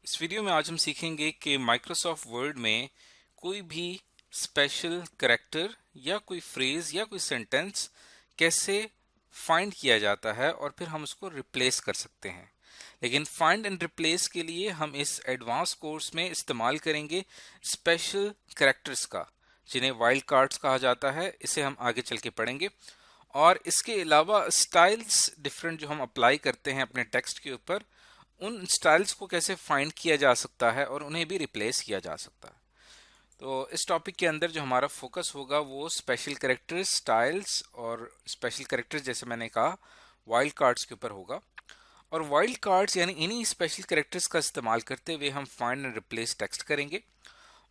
इस वीडियो में आज हम सीखेंगे कि माइक्रोसॉफ्ट वर्ड में कोई भी स्पेशल कैरेक्टर या कोई फ्रेज या कोई सेंटेंस कैसे फाइंड किया जाता है और फिर हम उसको रिप्लेस कर सकते हैं। लेकिन फाइंड एंड रिप्लेस के लिए हम इस एडवांस कोर्स में इस्तेमाल करेंगे स्पेशल कैरेक्टर्स का, जिन्हें वाइल्ड कार्ड्स कहा जाता है। इसे हम आगे चल के पढ़ेंगे। और इसके अलावा स्टाइल्स डिफरेंट जो हम अप्लाई करते हैं अपने टेक्स्ट के ऊपर, उन स्टाइल्स को कैसे फाइंड किया जा सकता है और उन्हें भी रिप्लेस किया जा सकता है। तो इस टॉपिक के अंदर जो हमारा फोकस होगा वो स्पेशल कैरेक्टर्स, स्टाइल्स और स्पेशल कैरेक्टर्स, जैसे मैंने कहा, वाइल्ड कार्ड्स के ऊपर होगा। और वाइल्ड कार्ड्स यानी इन्हीं स्पेशल कैरेक्टर्स का इस्तेमाल करते हुए हम फाइंड एंड रिप्लेस टेक्स्ट करेंगे।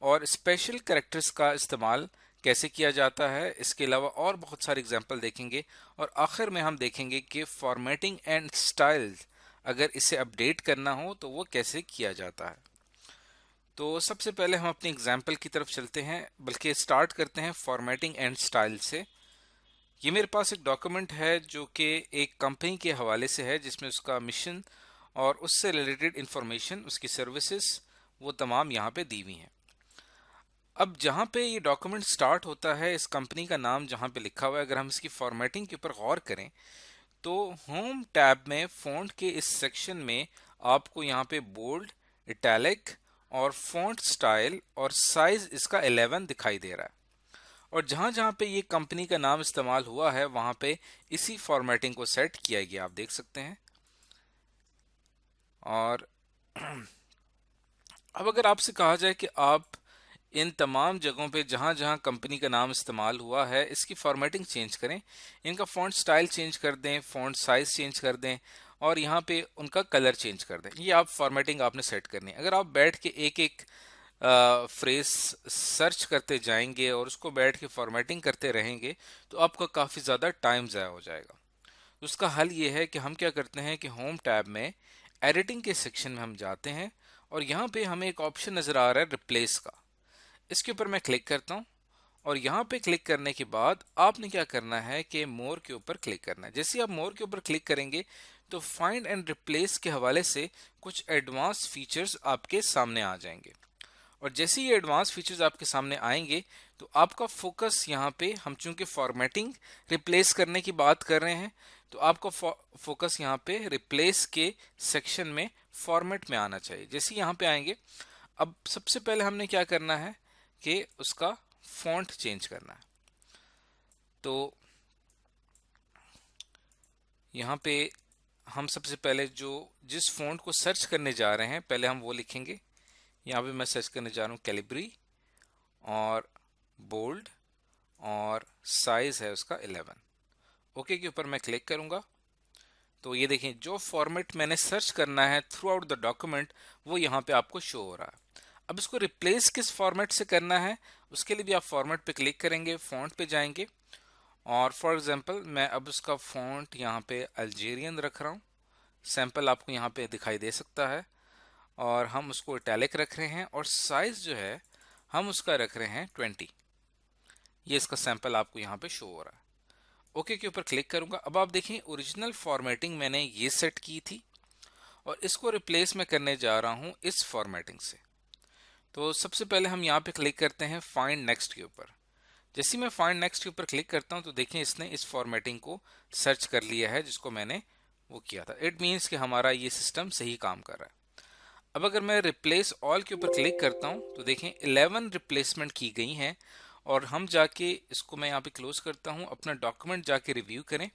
और स्पेशल कैरेक्टर्स का इस्तेमाल कैसे किया जाता है, इसके अलावा और बहुत सारे एग्जाम्पल देखेंगे। और आखिर में हम देखेंगे कि फॉर्मेटिंग एंड स्टाइल, अगर इसे अपडेट करना हो तो वो कैसे किया जाता है। तो सबसे पहले हम अपने एग्जाम्पल की तरफ चलते हैं, बल्कि स्टार्ट करते हैं फॉर्मेटिंग एंड स्टाइल से। ये मेरे पास एक डॉक्यूमेंट है जो कि एक कंपनी के हवाले से है, जिसमें उसका मिशन और उससे रिलेटेड इंफॉर्मेशन, उसकी सर्विसेज, वो तमाम यहाँ पे दी हुई हैं। अब जहाँ पे ये डॉक्यूमेंट स्टार्ट होता है, इस कंपनी का नाम जहाँ पे लिखा हुआ है, अगर हम इसकी फॉर्मेटिंग के ऊपर गौर करें तो होम टैब में फ़ॉन्ट के इस सेक्शन में आपको यहाँ पे बोल्ड, इटैलिक और फ़ॉन्ट स्टाइल और साइज इसका 11 दिखाई दे रहा है। और जहाँ जहाँ पे ये कंपनी का नाम इस्तेमाल हुआ है वहाँ पे इसी फॉर्मेटिंग को सेट किया गया, आप देख सकते हैं। और अब अगर आपसे कहा जाए कि आप इन तमाम जगहों पे जहाँ जहाँ कंपनी का नाम इस्तेमाल हुआ है इसकी फॉर्मेटिंग चेंज करें, इनका फ़ॉन्ट स्टाइल चेंज कर दें, फ़ॉन्ट साइज चेंज कर दें और यहाँ पे उनका कलर चेंज कर दें, ये आप फॉर्मेटिंग आपने सेट करनी है। अगर आप बैठ के एक एक फ्रेज सर्च करते जाएंगे और उसको बैठ के फॉर्मेटिंग करते रहेंगे तो आपका काफ़ी ज़्यादा टाइम ज़ाया हो जाएगा। उसका हल ये है कि हम क्या करते हैं कि होम टैब में एडिटिंग के सेक्शन में हम जाते हैं और यहाँ पे हमें एक ऑप्शन नज़र आ रहा है रिप्लेस का। इसके ऊपर मैं क्लिक करता हूँ और यहाँ पे क्लिक करने के बाद आपने क्या करना है कि मोर के ऊपर क्लिक करना है। जैसे ही आप मोर के ऊपर क्लिक करेंगे तो फाइंड एंड रिप्लेस के हवाले से कुछ एडवांस फीचर्स आपके सामने आ जाएंगे। और जैसे ही एडवांस फीचर्स आपके सामने आएंगे तो आपका फोकस यहाँ पे, हम चूंकि फॉर्मेटिंग रिप्लेस करने की बात कर रहे हैं, तो आपका फोकस यहाँ पे रिप्लेस के सेक्शन में फॉर्मेट में आना चाहिए। जैसे यहाँ पे आएंगे, अब सबसे पहले हमने क्या करना है कि उसका फॉन्ट चेंज करना है। तो यहाँ पे हम सबसे पहले जिस फॉन्ट को सर्च करने जा रहे हैं पहले हम वो लिखेंगे। यहाँ पे मैं सर्च करने जा रहा हूँ कैलिब्री और बोल्ड और साइज है उसका 11। ओके के ऊपर मैं क्लिक करूंगा तो ये देखें जो फॉर्मेट मैंने सर्च करना है थ्रू आउट द डॉक्यूमेंट वो यहाँ पे आपको शो हो रहा है। अब इसको रिप्लेस किस फॉर्मेट से करना है उसके लिए भी आप फॉर्मेट पे क्लिक करेंगे, फॉन्ट पे जाएंगे और फॉर एग्जांपल मैं अब उसका फॉन्ट यहाँ पे अल्जेरियन रख रहा हूँ। सैंपल आपको यहाँ पे दिखाई दे सकता है। और हम उसको इटैलिक रख रहे हैं और साइज जो है हम उसका रख रहे हैं 20। ये इसका सैंपल आपको यहाँ पे शो हो रहा है। ओके के ऊपर क्लिक करूंगा। अब आप देखें ओरिजिनल फॉर्मेटिंग मैंने ये सेट की थी और इसको रिप्लेस मैं करने जा रहा हूँ इस फॉर्मेटिंग से। तो सबसे पहले हम यहाँ पे क्लिक करते हैं फाइंड नेक्स्ट के ऊपर। जैसे मैं फाइंड नेक्स्ट के ऊपर क्लिक करता हूँ तो देखें इसने इस फॉर्मेटिंग को सर्च कर लिया है जिसको मैंने वो किया था। इट मीन्स कि हमारा ये सिस्टम सही काम कर रहा है। अब अगर मैं रिप्लेस ऑल के ऊपर क्लिक करता हूँ तो देखें 11 रिप्लेसमेंट की गई हैं। और हम जाके इसको मैं यहाँ पे क्लोज करता हूँ, अपना डॉक्यूमेंट जाके रिव्यू करें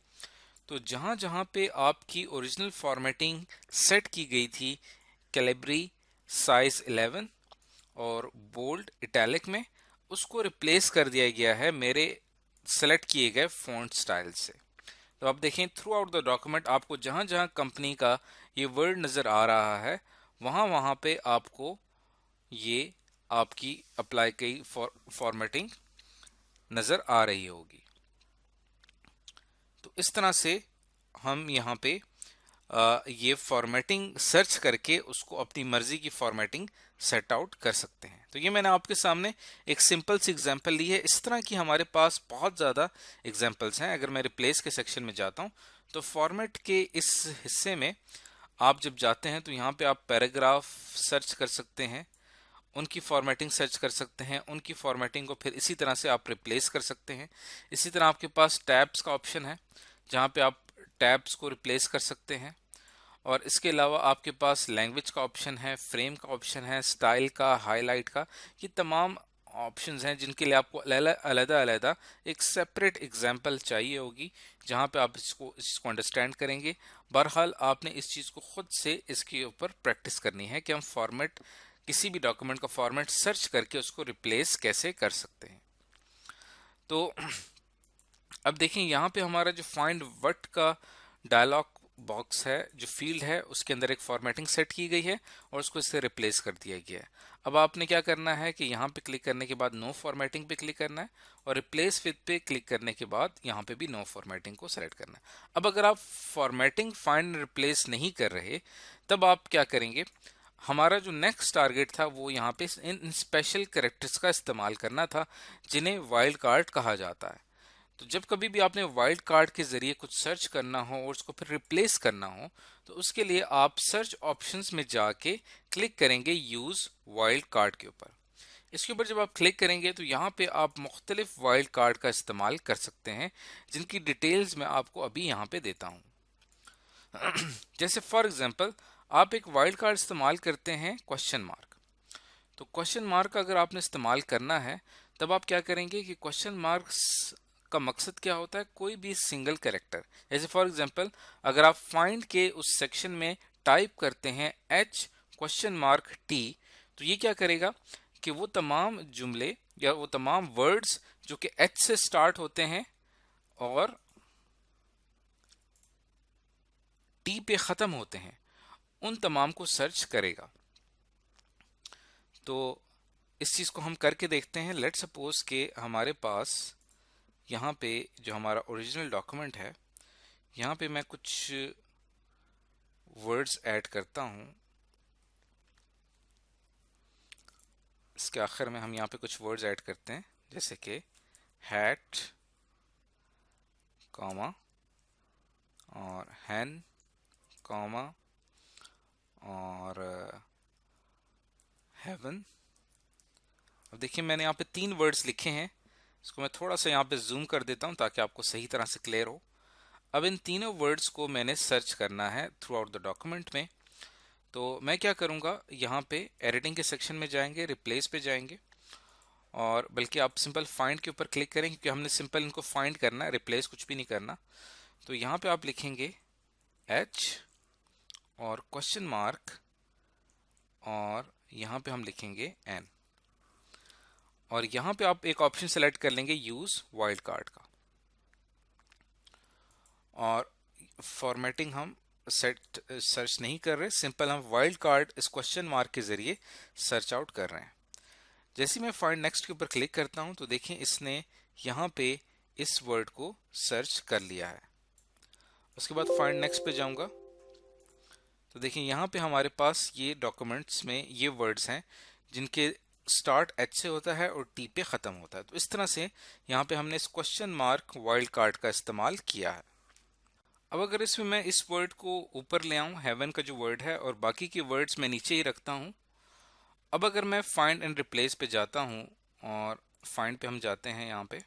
तो जहाँ जहाँ पे आपकी ओरिजिनल फॉर्मेटिंग सेट की गई थी कैलिब्री, साइज 11 और बोल्ड, इटैलिक में, उसको रिप्लेस कर दिया गया है मेरे सेलेक्ट किए गए फॉन्ट स्टाइल से। तो आप देखें थ्रू आउट द डॉक्यूमेंट आपको जहाँ जहाँ कंपनी का ये वर्ड नज़र आ रहा है वहाँ वहाँ पे आपको ये आपकी अप्लाई की फॉर्मेटिंग नज़र आ रही होगी। तो इस तरह से हम यहाँ पे ये फॉर्मेटिंग सर्च करके उसको अपनी मर्जी की फॉर्मेटिंग सेट आउट कर सकते हैं। तो ये मैंने आपके सामने एक सिंपल सी एग्जांपल ली है। इस तरह की हमारे पास बहुत ज़्यादा एग्जांपल्स हैं। अगर मैं रिप्लेस के सेक्शन में जाता हूँ तो फॉर्मेट के इस हिस्से में आप जब जाते हैं तो यहाँ पे आप पैराग्राफ सर्च कर सकते हैं, उनकी फॉर्मेटिंग सर्च कर सकते हैं, उनकी फॉर्मेटिंग को फिर इसी तरह से आप रिप्लेस कर सकते हैं। इसी तरह आपके पास टैब्स का ऑप्शन है जहाँ पे आप टैब्स को रिप्लेस कर सकते हैं। और इसके अलावा आपके पास लैंग्वेज का ऑप्शन है, फ्रेम का ऑप्शन है, स्टाइल का, हाईलाइट का। ये तमाम ऑप्शंस हैं जिनके लिए आपको अलग अलग एक सेपरेट एग्जांपल चाहिए होगी जहां पे आप इसको अंडरस्टैंड करेंगे। बहरहाल आपने इस चीज़ को खुद से इसके ऊपर प्रैक्टिस करनी है कि हम फॉर्मेट, किसी भी डॉक्यूमेंट का फॉर्मेट सर्च करके उसको रिप्लेस कैसे कर सकते हैं। तो अब देखें यहाँ पे हमारा जो फाइंड व्हाट का डायलॉग बॉक्स है, जो फील्ड है, उसके अंदर एक फॉर्मेटिंग सेट की गई है और उसको इससे रिप्लेस कर दिया गया है। अब आपने क्या करना है कि यहाँ पे क्लिक करने के बाद नो फॉर्मेटिंग पे क्लिक करना है और रिप्लेस विद पे क्लिक करने के बाद यहाँ पे भी नो फॉर्मेटिंग को सेलेक्ट करना है। अब अगर आप फॉर्मेटिंग फाइंड रिप्लेस नहीं कर रहे तब आप क्या करेंगे, हमारा जो नेक्स्ट टारगेट था वो यहाँ पे इन स्पेशल कैरेक्टर्स का इस्तेमाल करना था जिन्हें वाइल्ड कार्ड कहा जाता है। तो जब कभी भी आपने वाइल्ड कार्ड के जरिए कुछ सर्च करना हो और उसको फिर रिप्लेस करना हो तो उसके लिए आप सर्च ऑप्शंस में जाके क्लिक करेंगे यूज वाइल्ड कार्ड के ऊपर। इसके ऊपर जब आप क्लिक करेंगे तो यहाँ पे आप मुख्तलिफ वाइल्ड कार्ड का इस्तेमाल कर सकते हैं जिनकी डिटेल्स मैं आपको अभी यहाँ पे देता हूँ। जैसे फॉर एग्जाम्पल आप एक वाइल्ड कार्ड इस्तेमाल करते हैं क्वेश्चन मार्क। तो क्वेश्चन मार्क अगर आपने इस्तेमाल करना है तब आप क्या करेंगे कि क्वेश्चन मार्क्स का मकसद क्या होता है, कोई भी सिंगल कैरेक्टर, जैसे फॉर एग्जांपल अगर आप फाइंड के उस सेक्शन में टाइप करते हैं एच क्वेश्चन मार्क टी, तो ये क्या करेगा कि वो तमाम जुमले या वो तमाम वर्ड्स जो कि एच से स्टार्ट होते हैं और टी पे ख़त्म होते हैं उन तमाम को सर्च करेगा। तो इस चीज़ को हम करके देखते हैं। लेट सपोज के हमारे पास यहाँ पे जो हमारा ओरिजिनल डॉक्यूमेंट है, यहाँ पे मैं कुछ वर्ड्स ऐड करता हूँ। इसके आखिर में हम यहाँ पे कुछ वर्ड्स ऐड करते हैं जैसे कि हैट, कॉमा और हैन, कॉमा और हेवन। अब देखिए मैंने यहाँ पे 3 वर्ड्स लिखे हैं। इसको मैं थोड़ा सा यहाँ पे जूम कर देता हूँ ताकि आपको सही तरह से क्लियर हो। अब इन तीनों वर्ड्स को मैंने सर्च करना है थ्रू आउट द डॉक्यूमेंट में। तो मैं क्या करूँगा, यहाँ पे एडिटिंग के सेक्शन में जाएंगे, रिप्लेस पे जाएंगे और बल्कि आप सिंपल फाइंड के ऊपर क्लिक करें क्योंकि हमने सिंपल इनको फाइंड करना है, रिप्लेस कुछ भी नहीं करना। तो यहाँ पे आप लिखेंगे एच और क्वेश्चन मार्क और यहाँ पे हम लिखेंगे एन और यहाँ पे आप एक ऑप्शन सेलेक्ट कर लेंगे यूज वाइल्ड कार्ड का। और फॉर्मेटिंग हम सर्च नहीं कर रहे, सिंपल हम वाइल्ड कार्ड इस क्वेश्चन मार्क के जरिए सर्च आउट कर रहे हैं। जैसे मैं फाइंड नेक्स्ट के ऊपर क्लिक करता हूं तो देखिए इसने यहाँ पे इस वर्ड को सर्च कर लिया है। उसके बाद फाइंड नेक्स्ट पे जाऊंगा तो देखिए यहाँ पे हमारे पास ये डॉक्यूमेंट्स में ये वर्ड्स हैं जिनके स्टार्ट एच से होता है और टी पे ख़त्म होता है। तो इस तरह से यहाँ पे हमने इस क्वेश्चन मार्क वाइल्ड कार्ड का इस्तेमाल किया है। अब अगर इसमें मैं इस वर्ड को ऊपर ले आऊं, हेवन का जो वर्ड है, और बाकी के वर्ड्स मैं नीचे ही रखता हूं। अब अगर मैं फाइंड एंड रिप्लेस पे जाता हूं और फाइंड पे हम जाते हैं, यहाँ पे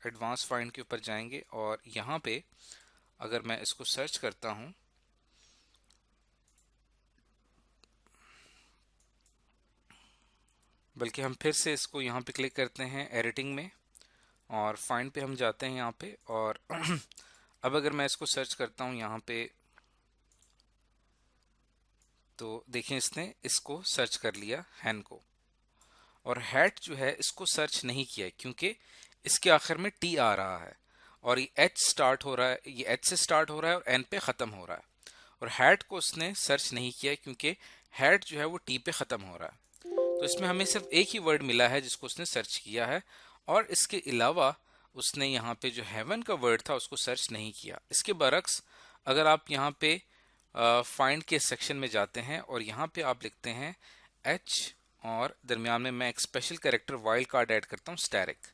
एडवांस फाइंड के ऊपर जाएंगे और यहाँ पे अगर मैं इसको सर्च करता हूं बल्कि हम फिर से इसको यहाँ पे क्लिक करते हैं एडिटिंग में और फाइंड पे हम जाते हैं यहाँ पे और अब अगर मैं इसको सर्च करता हूँ यहाँ पे तो देखिए इसने इसको सर्च कर लिया हैन को, और हैट जो है इसको सर्च नहीं किया क्योंकि इसके आखिर में टी आ रहा है और ये एच स्टार्ट हो रहा है, ये एच से स्टार्ट हो रहा है और एन पे ख़त्म हो रहा है। और हैट को उसने सर्च नहीं किया क्योंकि हैट जो है वो टी पे ख़त्म हो रहा है। तो इसमें हमें सिर्फ एक ही वर्ड मिला है जिसको उसने सर्च किया है और इसके अलावा उसने यहाँ पे जो हेवन का वर्ड था उसको सर्च नहीं किया। इसके बरक्स अगर आप यहाँ पे फाइंड के सेक्शन में जाते हैं और यहाँ पे आप लिखते हैं एच और दरमियान में मैं एक special character wild card add करता हूँ स्टैरिक।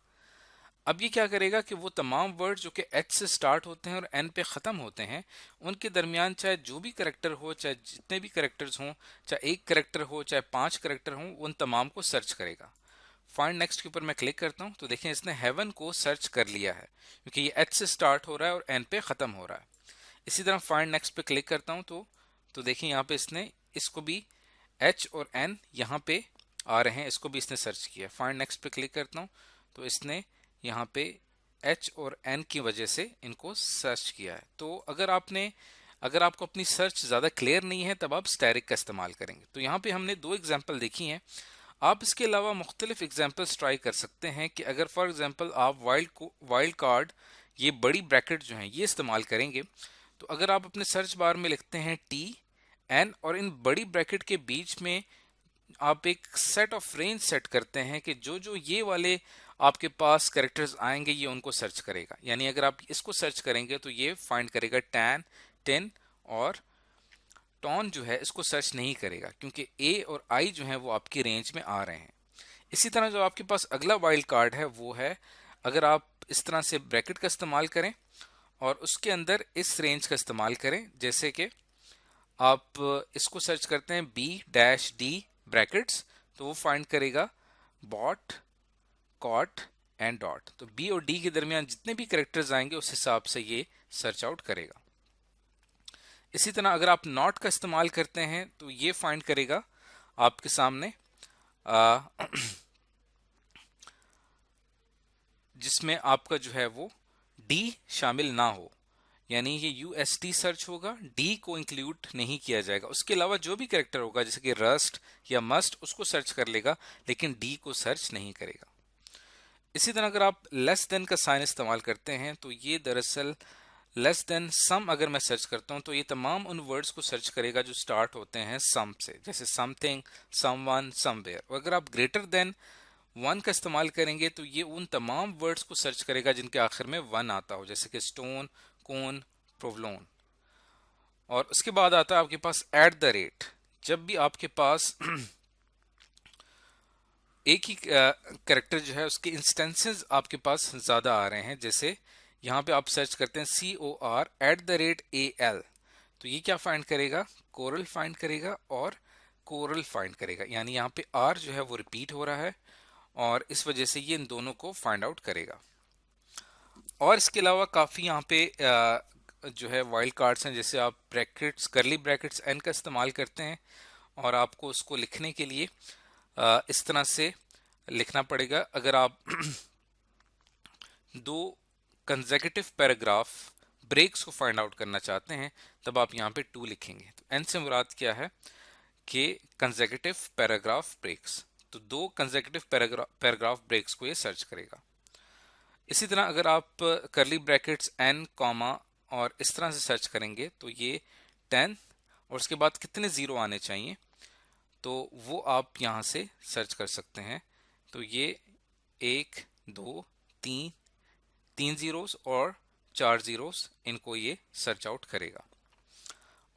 अब ये क्या करेगा कि वो तमाम वर्ड जो कि एच से स्टार्ट होते हैं और एन पे ख़त्म होते हैं, उनके दरमियान चाहे जो भी करेक्टर हो, चाहे जितने भी करेक्टर्स हों, चाहे एक करेक्टर हो, चाहे 5 करेक्टर हों, उन तमाम को सर्च करेगा। फाइंड नेक्स्ट के ऊपर मैं क्लिक करता हूं तो देखें इसने हेवन को सर्च कर लिया है, क्योंकि ये एच से स्टार्ट हो रहा है और एन पे ख़त्म हो रहा है। इसी तरह फाइंड नेक्स्ट पे क्लिक करता हूं तो देखिए यहाँ पे इसने इसको भी एच और एन यहाँ पे आ रहे हैं, इसको भी इसने सर्च किया। फाइंड नेक्स्ट पे क्लिक करता हूँ तो इसने यहाँ पे एच और एन की वजह से इनको सर्च किया है। तो अगर आपको अपनी सर्च ज़्यादा क्लियर नहीं है तब आप स्टैटिक का इस्तेमाल करेंगे। तो यहाँ पे हमने 2 एग्जाम्पल देखी हैं। आप इसके अलावा मुख्तलिफ एग्जाम्पल्स ट्राई कर सकते हैं कि अगर फॉर एग्जाम्पल आप वाइल्ड कार्ड, ये बड़ी ब्रैकेट जो हैं ये इस्तेमाल करेंगे, तो अगर आप अपने सर्च बार में लिखते हैं टी एन और इन बड़ी ब्रैकेट के बीच में आप एक सेट ऑफ रेंज सेट करते हैं कि जो जो ये वाले आपके पास कैरेक्टर्स आएंगे ये उनको सर्च करेगा। यानी अगर आप इसको सर्च करेंगे तो ये फाइंड करेगा टैन, टेन और टॉन जो है इसको सर्च नहीं करेगा, क्योंकि ए और आई जो है वो आपकी रेंज में आ रहे हैं। इसी तरह जो आपके पास अगला वाइल्ड कार्ड है वो है, अगर आप इस तरह से ब्रैकेट का इस्तेमाल करें और उसके अंदर इस रेंज का इस्तेमाल करें, जैसे कि आप इसको सर्च करते हैं बी डैश डी ब्रैकेट्स, तो वो फाइंड करेगा बॉट, कॉट एंड डॉट। तो बी और डी के दरमियान जितने भी कैरेक्टर्स आएंगे उस हिसाब से ये सर्च आउट करेगा। इसी तरह अगर आप नॉट का इस्तेमाल करते हैं तो ये फाइंड करेगा आपके सामने जिसमें आपका जो है वो डी शामिल ना हो, यानी ये यूएसटी सर्च होगा, डी को इंक्लूड नहीं किया जाएगा। उसके अलावा जो भी कैरेक्टर होगा जैसे कि रस्ट या मस्ट उसको सर्च कर लेगा, लेकिन डी को सर्च नहीं करेगा। इसी तरह अगर आप लेस देन का साइन इस्तेमाल करते हैं तो ये दरअसल लेस देन सम अगर मैं सर्च करता हूं तो ये तमाम उन वर्ड्स को सर्च करेगा जो स्टार्ट होते हैं सम से, जैसे समथिंग, समवन, समवेयर। और अगर आप ग्रेटर देन 1 का इस्तेमाल करेंगे तो ये उन तमाम वर्ड्स को सर्च करेगा जिनके आखिर में 1 आता हो, जैसे कि स्टोन, कोन, प्रोवलोन। और उसके बाद आता है आपके पास एट द रेट। जब भी आपके पास एक ही कैरेक्टर जो है उसके इंस्टेंसेस आपके पास ज्यादा आ रहे हैं, जैसे यहाँ पे आप सर्च करते हैं COR@AL, तो ये क्या फाइंड करेगा, कोरल फाइंड करेगा और कोरल फाइंड करेगा। यानी यहाँ पे R जो है वो रिपीट हो रहा है और इस वजह से ये इन दोनों को फाइंड आउट करेगा। और इसके अलावा काफ़ी यहाँ पे जो है वाइल्ड कार्ड्स हैं, जैसे आप ब्रैकेट्स, करली ब्रैकेट्स एन का इस्तेमाल करते हैं और आपको उसको लिखने के लिए इस तरह से लिखना पड़ेगा। अगर आप 2 कंसेक्यूटिव पैराग्राफ ब्रेक्स को फाइंड आउट करना चाहते हैं तब आप यहाँ पे 2 लिखेंगे। तो एन से मुराद क्या है कि कंसेक्यूटिव पैराग्राफ ब्रेक्स, तो 2 कंसेक्यूटिव पैराग्राफ ब्रेक्स को ये सर्च करेगा। इसी तरह अगर आप करली ब्रैकेट्स एन कॉमा और इस तरह से सर्च करेंगे तो ये 10 और उसके बाद कितने ज़ीरो आने चाहिए तो वो आप यहाँ से सर्च कर सकते हैं। तो ये 1 2 3 3 ज़ीरोस और 4 ज़ीरोस, इनको ये सर्च आउट करेगा।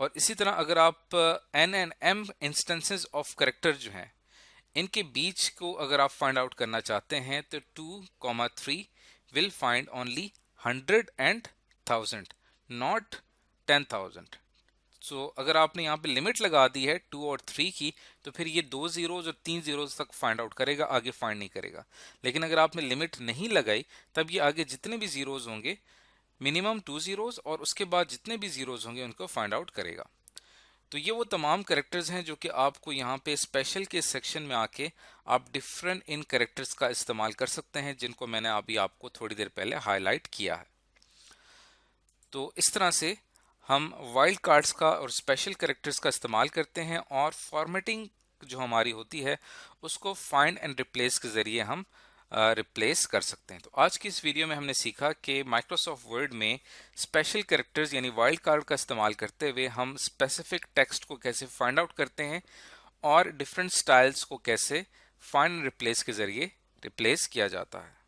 और इसी तरह अगर आप N and M instances of character जो हैं इनके बीच को अगर आप फाइंड आउट करना चाहते हैं तो 2, 3 will find only 100 and 1000, not 10,000। सो अगर आपने यहाँ पे लिमिट लगा दी है 2 और 3 की तो फिर ये 2 ज़ीरोज़ और 3 ज़ीरोज़ तक फाइंड आउट करेगा, आगे फाइंड नहीं करेगा। लेकिन अगर आपने लिमिट नहीं लगाई तब ये आगे जितने भी ज़ीरोज़ होंगे, मिनिमम 2 ज़ीरोज़ और उसके बाद जितने भी ज़ीरोज़ होंगे उनको फाइंड आउट करेगा। तो ये वो तमाम कैरेक्टर्स हैं जो कि आपको यहाँ पे स्पेशल के सेक्शन में आके आप डिफरेंट इन कैरेक्टर्स का इस्तेमाल कर सकते हैं, जिनको मैंने अभी आपको थोड़ी देर पहले हाईलाइट किया है। तो इस तरह से हम वाइल्ड कार्ड्स का और स्पेशल कैरेक्टर्स का इस्तेमाल करते हैं और फॉर्मेटिंग जो हमारी होती है उसको फाइंड एंड रिप्लेस के ज़रिए हम रिप्लेस कर सकते हैं। तो आज की इस वीडियो में हमने सीखा कि माइक्रोसॉफ्ट वर्ड में स्पेशल कैरेक्टर्स यानी वाइल्ड कार्ड का इस्तेमाल करते हुए हम स्पेसिफिक टेक्स्ट को कैसे फाइंड आउट करते हैं और डिफरेंट स्टाइल्स को कैसे फाइंड एंड रिप्लेस के ज़रिए रिप्लेस किया जाता है।